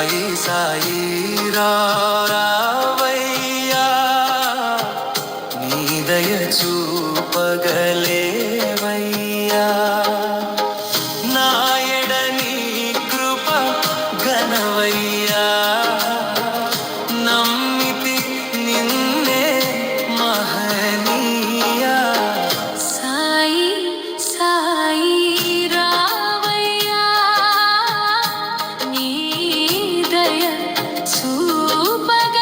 సాయి సాయి రావయ్యా నీ దయ చూపగలేవయ్యా నాయడ నీ కృప ఘనవయ్యా నమ్మితి నిన్నే మహనీయా సాయి సాయి రావయ్యా నీ దయ చూపగలేవయ్యా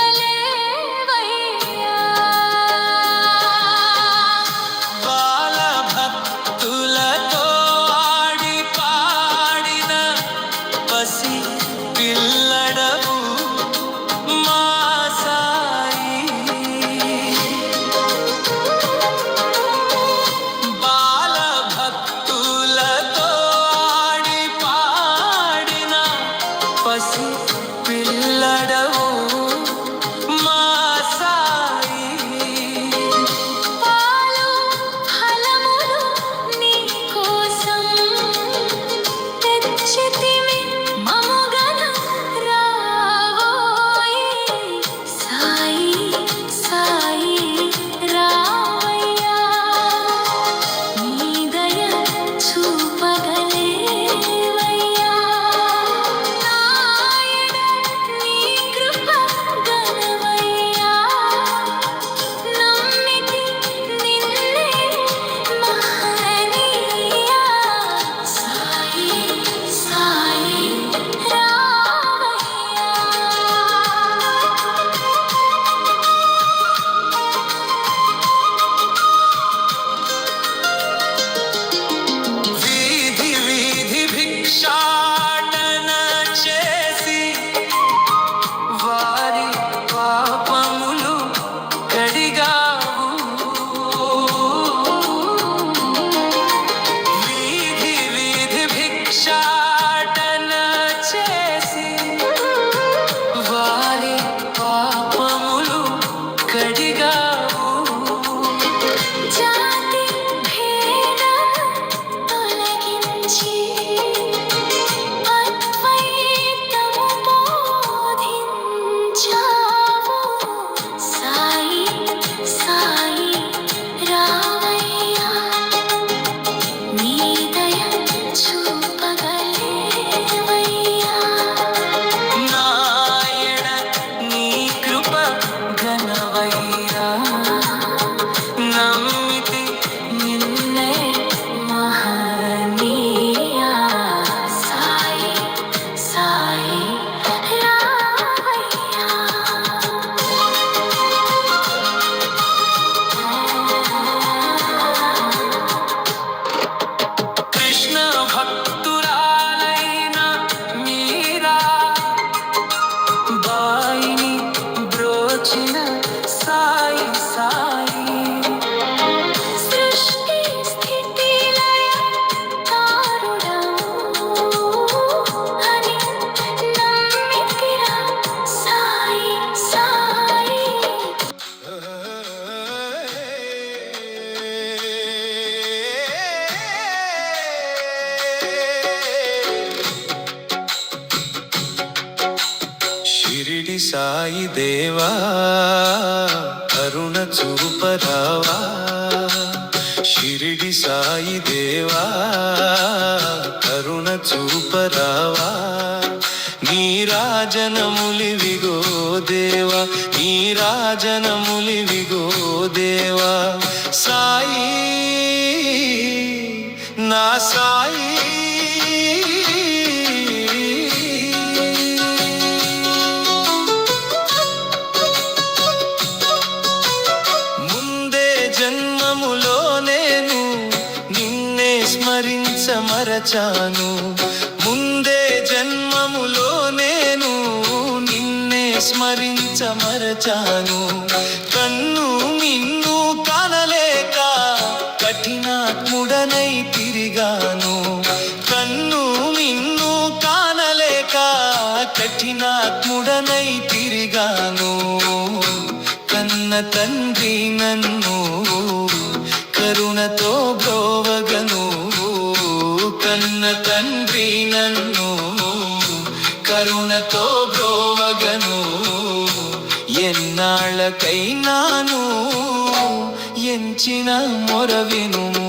బాల భక్తులతో ఆడి పాడిన పసి పిల్లడవు మా సాయి బాల భక్తులతో ఆడి పాడిన పసి పిల్లడవు మా సాయి పాలు ఫలములు నీ కోసం తెచ్చితివి మముగన రావోయి సాయి సాయి రావయ్యా నీ దయ చూపగలేవయ్యా నాయడ నీ కృప ఘనవయ్యా నమ్మితి నిన్నే మహనీయా సాయి సాయి రావయ్యా వీధి వీధి భిక్షాటన చేసి వారి పాపములు కడిగావు వీధి వీధి భిక్షాటన చేసి వారి పాపములు కడిగావు జాతి భేదము తొలగించి అద్వైతము బోధించావు సాయి సాయి రావయ్యా నీ దయ చూపగలేవయ్యా నాయడ నీ కృప ఘనవయ్యా నమ్మితి నిన్నే మహనీయా సాయి సాయి రావయ్యా కృష్ణ భక్తురాలైన మీరా బాయిని బ్రోచిన సాయి సాయి సృష్టి స్థితి లయ కారుడవు అని నమ్మితిరా సాయి సాయి షిరిడి సాయి దేవా కరుణ చూపరావా షిరిడి సాయి దేవా కరుణ చూపరావా నీరాజనములివిగో దేవా నీరాజనములివిగో దేవా సాయి నా సాయి ముందే జన్మములో నేను నిన్నే స్మరించమరచాను ముందే జన్మములో నేను నిన్నే స్మరించమరచాను కన్ను మిన్ను కానలేక కఠినాత్ముడనై తిరిగాను కన్ను మిన్ను కానలేక కఠినాత్ముడనై తిరిగాను కన్న తండ్రి నన్ను కరుణతో బ్రోవగను కన్న తండ్రి నన్ను కరుణతో ఎన్నాళ్ళకైనాను ఎంచిన మొరవినుము.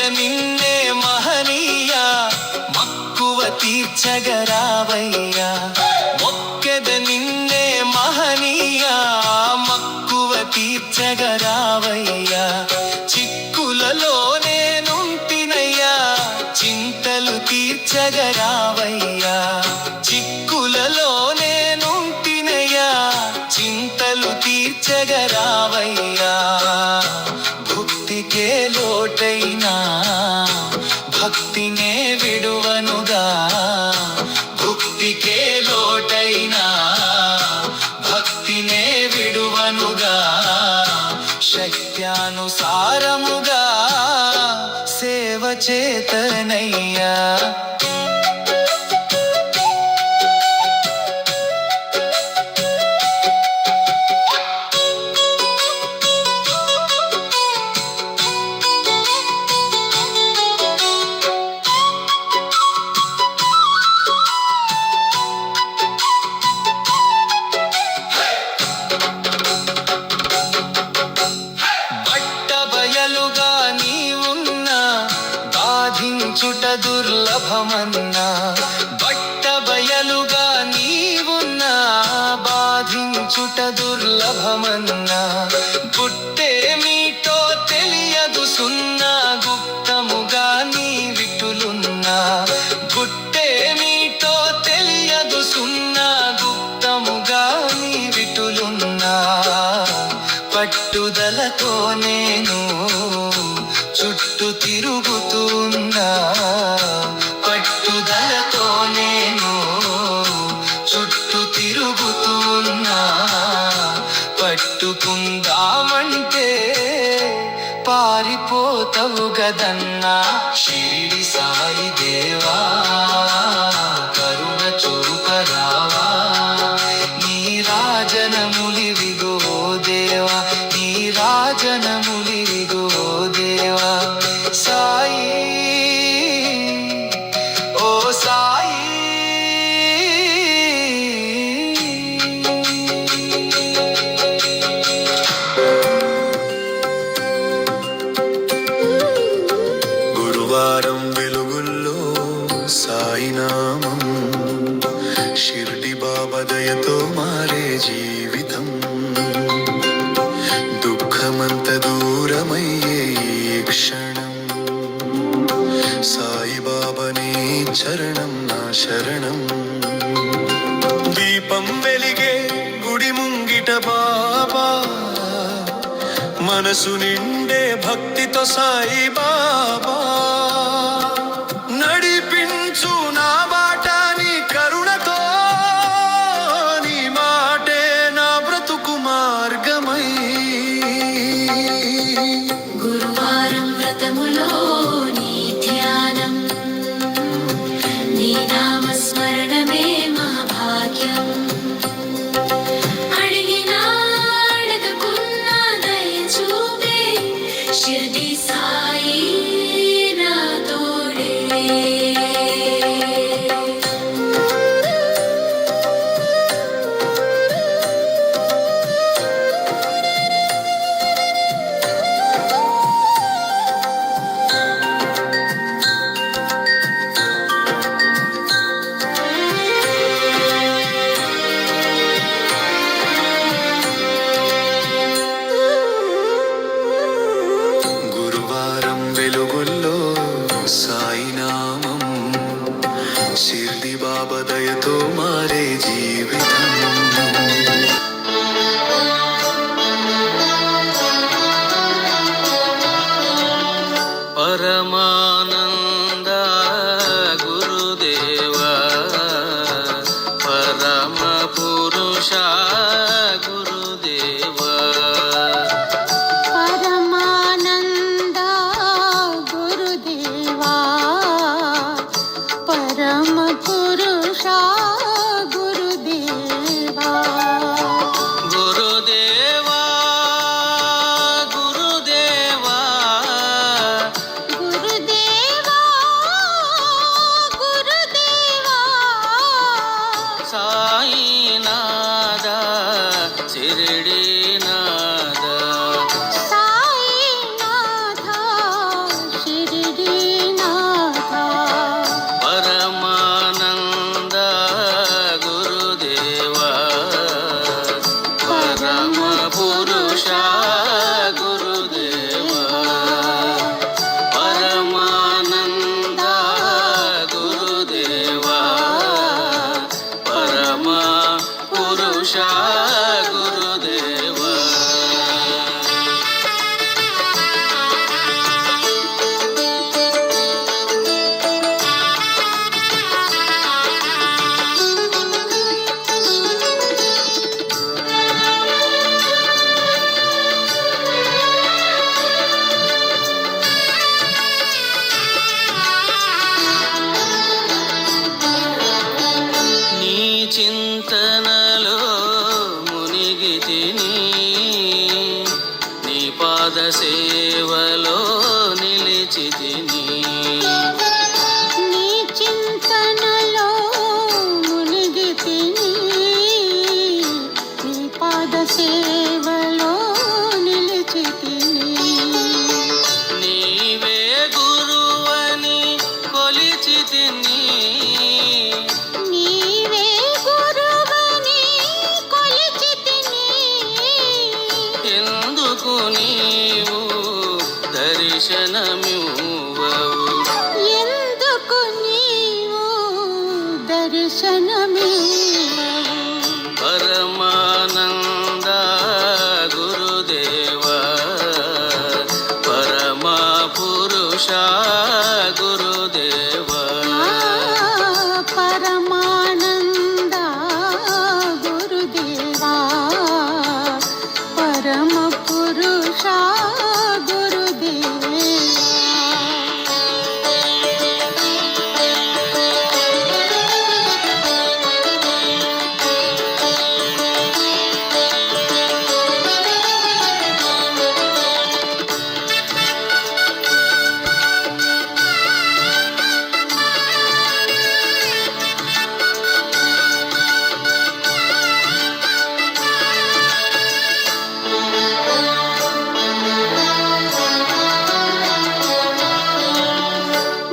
నిన్నే మహనీయ మక్కువ తీర్చగరావయ్యా. మొక్కెద నిన్నే మహనీయ మక్కువ తీర్చగరావయ్యా. చిక్కులలో నేనుంటినయ్యా చింతలు తీర్చగరావయ్యా. చిక్కులలో నేనుంటినయ్యా చింతలు తీర్చగరావయ్యా. భక్తికే లోటైనా భక్తినే విడువనుగా. భక్తికే లోటైనా భక్తినే విడువనుగా. శక్త్యానుసారముగా సేవ చేతనయ్యా. బాధించుట దుర్లభమన్నా. బట్ట బయలుగా నీవున్నా బాధించుట దుర్లభమన్నా. గుట్టేమిటో తెలియదు సున్నా గుప్తముగా నీ విటులున్నా. గుట్టేమిటో తెలియదు సున్నా గుప్తముగా నీ విటులున్నా. పట్టుదలతో నేను చుట్టూ తిరుగుతున్నా. పట్టుదలతో నేను చుట్టూ తిరుగుతున్నా. పట్టుకుందామంటే పారిపోతావు గదన్నా. షిరిడి సాయి దేవా కరుణ చూపరావా. నీ రాజనములివిగో దేవా నీ రాజనములివిగో దేవా. సాయి ఓ సాయి. గురువారం వెలుగుల్లో సాయినామం. షిర్డి బాబా దయతో మారే జీవితం. దుఃఖమంత దూరమయ్యే ఈ క్షణం. సాయిబాబాని చరణం నా శరణం. దీపం వెలిగే గుడి ముంగిట బాబా. మనసు నిండే భక్తితో సాయి బాబా. నడిపించు నా బాటని కరుణతో. నీ మాటే నా బ్రతుకు మార్గమై. గురువారం వ్రతములో నీ ధ్యానం. నీ నామస్మరణమే మా భాగ్యం. అడిగినా అడగకున్నా దయ చూపే షిర్డి సాయి నా తోడే. శిరిడీనాథ సాయినాథ షిరిడీనాథ పరమానంద గురుదేవా పరమ పురుష గురుదేవా పరమానంద గురుదేవా పరమ పురుష గురుదేవా నీ చింతనలో మునిగి తిని నీ పాద సేవలో నిలిచి తిని నీ చింతనలో మునిగి తిని నీ పాద సేవలో నిలిచి తిని నీవే గురువని కొలిచి తిని నీవే గురువని కొలిచి తిని ఎందుకు నీవు దర్శనమివ్వవు ఎందుకు నీవు దర్శనమివ్వవు పరమానంద గురుదేవా పరమ పురుష గురుదేవా పరమానంద గురుదేవా పరమ పురుష గురుదేవా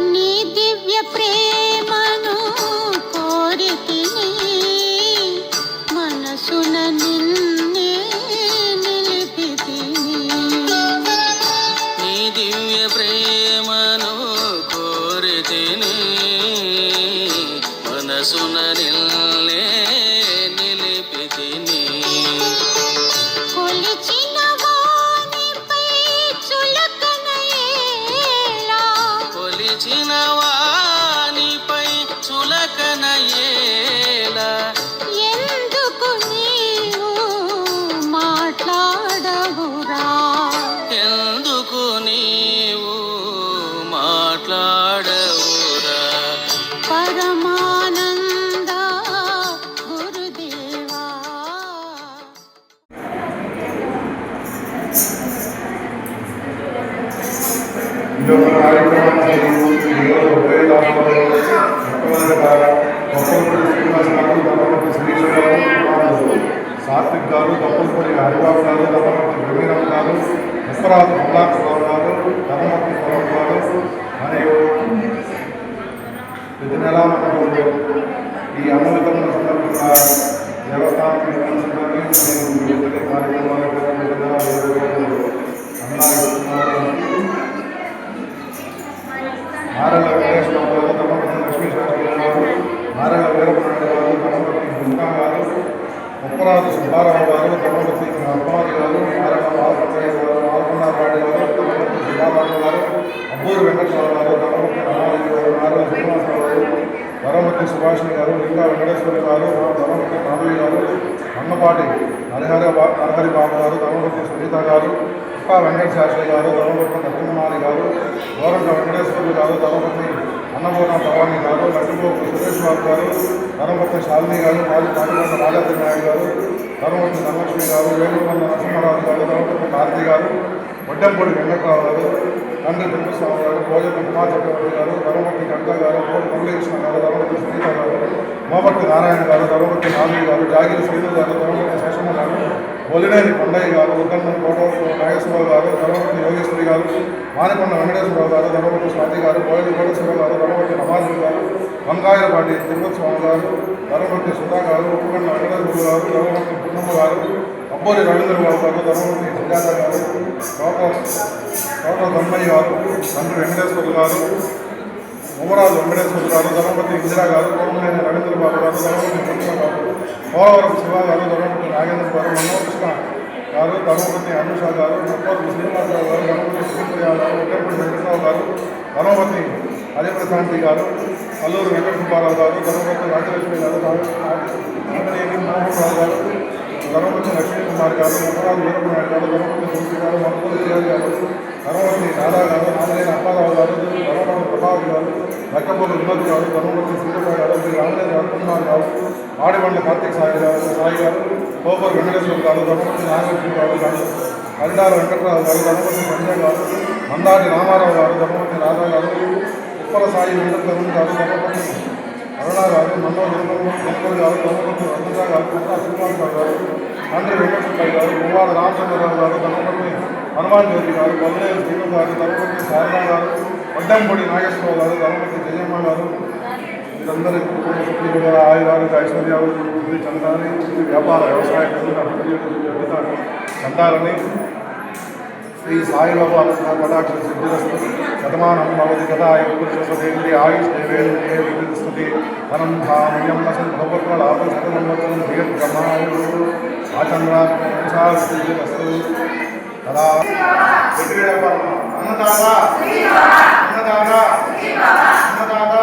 నీ దివ్య ప్రేమను కోరితిని మనసున నిన్నే నిలిపితిని నీ దివ్య ప్రేమను కోరితిని మనసున నిన్నే నిలిపితిని కొలిచిన వానిపై చులకన ఏలా కొలిచిన వానిపై చులకన ఏలా ఎందుకు నీవు మాట్లాడవురా ఎందుకు నీవు మాట్లాడవురా పరమానంద గురుదేవా ఇదొక కార్యక్రమాన్ని ఈరోజు ఉభయదాసులు మొట్టమొదటిగా దొప్పలపూడి శ్రీనివాస్ గారు దొప్పలపూడి శ్రీశ్వర గారు కుమారుడు సాత్విక్ గారు దొప్పలపూడి హరిబాబు గారు దొప్పలపూడి రవీరామ్ గారు ఉత్తరాజు కమలాకర్ గారు ధర్మమూర్తి స్వరం గారు మరియు ప్రతి నెల మనకు ఈ అమృతమైన సందర్భంగా దేవస్థానం నిర్వహించడానికి వివిధ కార్యక్రమాలకు నారాయణ వెంకటేశ్వర గారు తమపతి లక్ష్మీ శాస్త్రి గారు నారాయణ వీరభద్ర గారు తమపతి దుర్గా గారు ఉప్పరాజు సుబ్బారావు గారు తమపతి అప్పవారి గారు నారాయణ బాలకృష్ణ గారు ఆలకొండారెడ్డి గారు తమపతి సుబ్బారావు గారు అబ్బూరు వెంకటేశ్వర గారు తమపతి రామారెడ్డి గారు నారాయణ శ్రీనివాసరావు గారు ధర్మపతి సుభాషిణి గారు లింగా వెంకటేశ్వరి గారు ధర్మపతి మాధవి గారు అన్నపాటి నరహరి బాబు గారు ధర్మపతి సునీత గారు వెంకట శాస్త్రి గారు ధర్మపతి నరసింహమారి గారు గోరంట వెంకటేశ్వరులు గారు ధర్మపతి అన్నపూర్ణ భవానీ గారు లక్ష్మీబాబు సురేష్ బాబు గారు ధర్మపతి శాలిని గారు పాటికొండ రాజాద్రి నాయుడు గారు ధర్మపతి ధనలక్ష్మి గారు వేణుగొండ నరసింహరాజు గారు ధర్మపతి భారతి గారు వడ్డంపూడి వెంకట్రావు గారు తండ్రి తిరుపతిస్వామి గారు భోజన కుమార్ చక్రవర్తి గారు ధర్మపతి గంగా గారు కోటి మురళీకృష్ణ గారు ధర్మపతి సునీత గారు మోపట్టి నారాయణ గారు ధర్మపతి నాలుగు గారు జాగిరి శ్రీను గారు ధర్మపతి శేషమ్మ గారు బొలినేని కొండయ్య గారు, ఉద్దండం కోట నాగేశ్వరరావు గారు, ధర్మవతి యోగేశ్వరి గారు, మానికొండ వెంకటేశ్వరరావు గారు, ధర్మవతి స్వాతి గారు, కోయలు కోటేశ్వరరావు గారు, ధర్మవతి నమాజులు గారు, వంకాయలపాటి తిరుపతి స్వామి గారు, ధర్మవతి సుధా గారు, ఉప్పుగండ వెంకటేశ్వర గారు, ధర్మవతి పున్నమ్మ గారు, అబ్బోరి రవీంద్రబాబు గారు, ధర్మవతి సుజాత గారు, కోట దమ్మయ్య గారు, తండ్రి వెంకటేశ్వర గారు, ఉమరాజు వెంకటేశ్వర గారు, ధర్మపతి ఇందిరా గారు, కోమలేని రవీంద్రబాబు గారు, ధర్మపతి పున్నమ్మ గారు, పోలవరం శివ గారు, ధర్మపతి నాగేంద్ర గారు, మనోకృష్ణ గారు, ధర్మపతి అనుష గారు, ముప్పవరపు శ్రీనివాసరావు గారు, ధర్మపతి శ్రీప్రియ గారు, ఉత్తరపతి వెంకటరావు గారు, ధర్మపతి హరిప్రశాంతి గారు, అల్లూరు వెంకట సుబ్బారావు గారు, ధర్మపతి రాజలక్ష్మి గారు, నాగనేని మోహన్ రావు గారు, ధర్మపతి లక్ష్మీ కుమార్ గారు, ముప్పరాజు వీరనాయుడు గారు, ధర్మపతి తులసి గారు, మనుపూరి శ్రీహరి గారు, ధర్మపతి రాధా గారు, నామలేని అప్పారావు గారు, ధర్మపతి ప్రభాకర్ గారు, లక్కపూడి వినోద్ గారు, ధర్మపతి సింగయ్య గారు, శ్రీ రామలేని రవికుమార్ గారు, ఆడిబండ్ల కార్తీక్ సాయి గారు, కోపూరు వెంకటేశ్వర గారు, ధర్మపతి నాగలక్ష్మి గారు, హరిడాల వెంకటరావు గారు, ధర్మపతి సంజయ్ గారు, మందాటి రామారావు గారు, ధర్మపతి రాధా గారు, ఉప్పల సాయి వెంకటరమణ గారు, ధర్మపతి అరుణ గారు, మండల వెంకటరావు గారు, ధర్మపతి రత్నజ గారు, కుట్ర శ్రీనివాసరావు గారు, తండ్రి వెంకటసుబ్బయ్య గారు, గువ్వాడ రామచంద్రరావు గారు, ధర్మపతి హనుమాన్ జ్యోతి గారు, బొల్లనేని శ్రీను గారు, ధర్మపతి శారదా గారు, వడ్డంపొడి నాగేశ్వరరావు గారు, ధర్మపతి జయమ్మ గారు, వీరందరి కుటుంబ సభ్యులు కూడా ఆయురాలు ఐశ్వర్యాలు వృద్ధి చెందాలని, వ్యాపార వ్యవసాయ చెందాలని శ్రీ సాయిబాబా కటాక్ష సిద్ధిరస్తు శతమానం భవతి కదా పురుషేంద్రియ ఆయుష్ దేవేంద్రియ విస్తృతి ధనం ధాన్యం భగవత్లాభం శతమంబరం దీర్ఘమాయు ఆచంద్రాస్తు కదా అన్నదాత అన్నదాత అన్నదాత